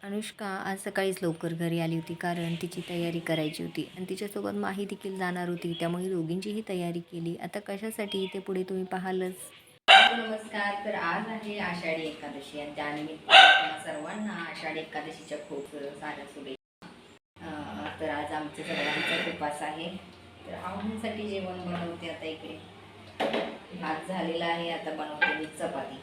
अनुष्का आज सकाळीच लवकर घरी आली होती कारण तिची तयारी करायची होती आणि तिच्यासोबत माही देखील जाणार होती. त्यामुळे दोघींचीही तयारी केली. आता कशासाठी ते पुढे तुम्ही पाहालच. नमस्कार. तर आज आहे आषाढी एकादशी आणि त्यानिमित्त सर्वांना आषाढी एकादशीच्या खूप साऱ्या शुभेच्छा. तर आज आमच्या सर्वांचा उपास आहे. तर आवडीसाठी जेवण बनवते. आता इकडे भात झालेला आहे. आता बनवते मी चपाती.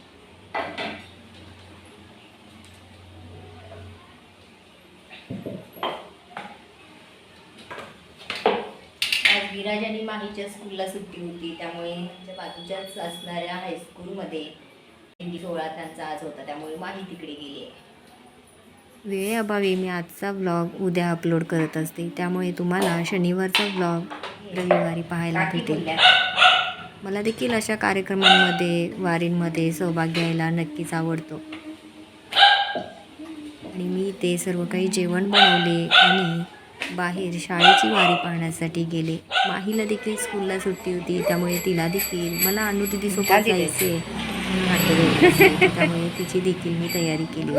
आज विराज आणि माहीच्या स्कूलला सुट्टी होती. त्यामुळे त्यांच्या बाजूच्याच असणाऱ्या हायस्कूलमध्ये दिंडी सोहळा त्यांचा आज होता. त्यामुळे माही तिकडे गेली आहे. वेळेअभावी मी आजचा व्लॉग उद्या अपलोड करत असते. त्यामुळे तुम्हाला शनिवारचा व्लॉग रविवारी पाहायला भेटेल. मला देखील अशा कार्यक्रमांमध्ये वारींमध्ये सहभाग घ्यायला नक्कीच आवडतो आणि मी ते सर्व काही जेवण बनवले आणि बाहेर शाळेची वारी पाहण्यासाठी गेले. माहीला देखील स्कूलला सुट्टी होती. त्यामुळे तिला देखील मला अनुदिदीसोबत जायचे त्यामुळे तिची देखील मी तयारी केली.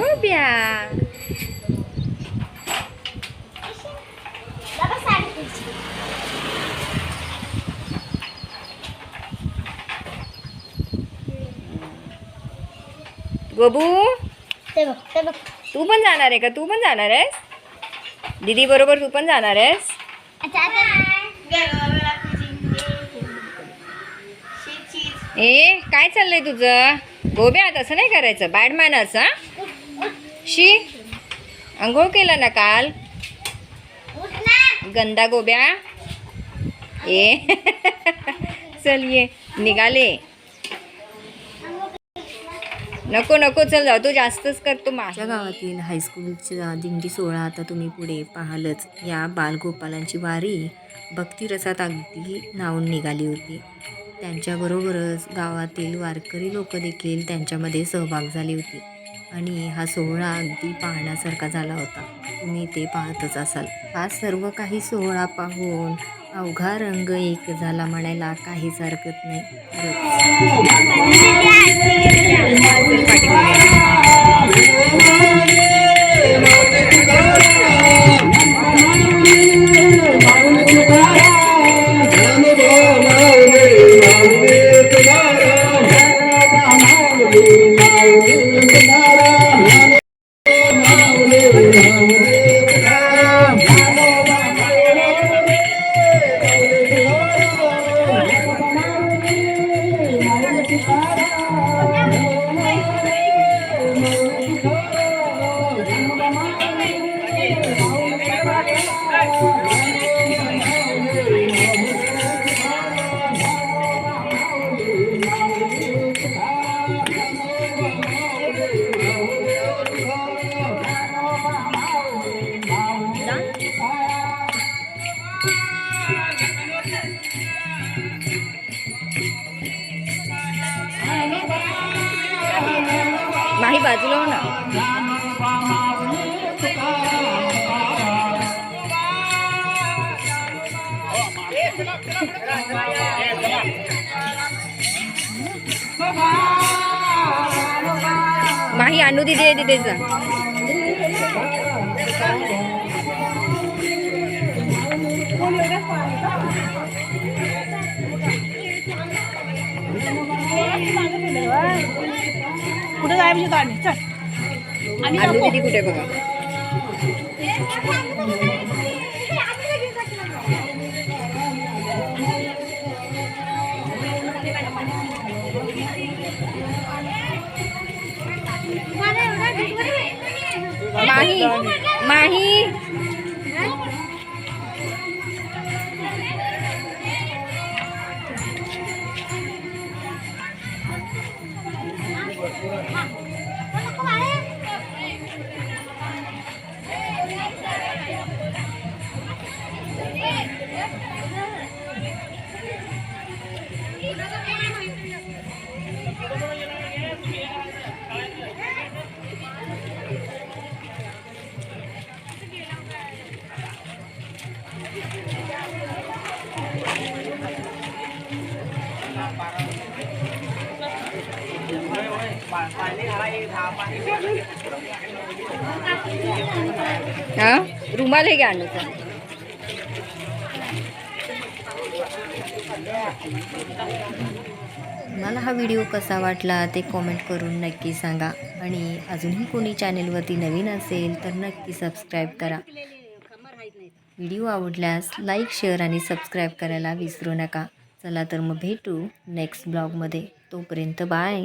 गोबू तू पण जाणार आहे का? तू पण जाणार आहेस दीदी बरोबर? तू पण जाणार आहेस? ए काय चाललंय तुझं? गोब्या तसं नाही करायचं. Bad manners. शी अंघोळ केलं ना काल? गंदा गोब्या. ए चल ये निघाले. नको नको चल जाऊ. तू जास्तच करतो. माझ्या गावातील हायस्कूलचा दिंडी सोहळा आता तुम्ही पुढे पाहालच. या बालगोपालांची वारी भक्तिरसात अगदी न्हाऊन निघाली होती. त्यांच्याबरोबरच गावातील वारकरी लोक देखील त्यांच्यामध्ये सहभाग झाली होती आणि हा सोहळा अगदी पाहण्यासारखा झाला होता. तुम्ही ते पाहतच असाल. हा सर्व काही सोहळा पाहून अवघा रंग एक झाला म्हणायला काहीच हरकत नाही. माही बाजूला हो ना. माही आणू दिदी आहे तिथेच. कुठे जाय म्हणजे चल. आणू दिदी कुठे बघा. माही माहीไปนี่อะไรถามไป हा रुमाल हे घ्या अनुचा. मला हा व्हिडिओ कसा वाटला ते कॉमेंट करून नक्की सांगा. आणि अजूनही कोणी चॅनेलवरती नवीन असेल तर नक्की सबस्क्राईब करा. व्हिडिओ आवडल्यास लाईक शेअर आणि सबस्क्राईब करायला विसरू नका. चला तर मग भेटू नेक्स्ट ब्लॉगमध्ये. तोपर्यंत बाय.